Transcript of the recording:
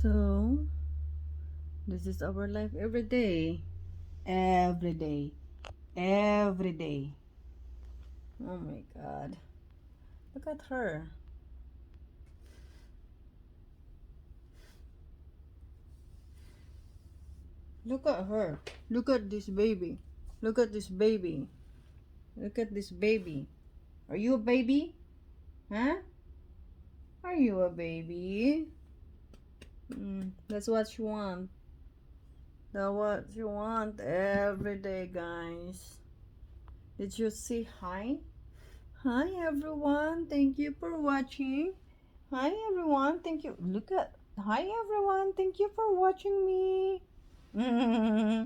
So this is our life every day. Every day. Every day. Oh my god. Look at her. Look at her. Look at this baby. Look at this baby. Look at this baby. Are you a baby? Huh? Are you a baby? That's what you want. That's what you want every day, guys. Did you say hi? Hi, everyone. Thank you for watching. Hi, everyone. Thank you. Look at. Hi, everyone. Thank you for watching me.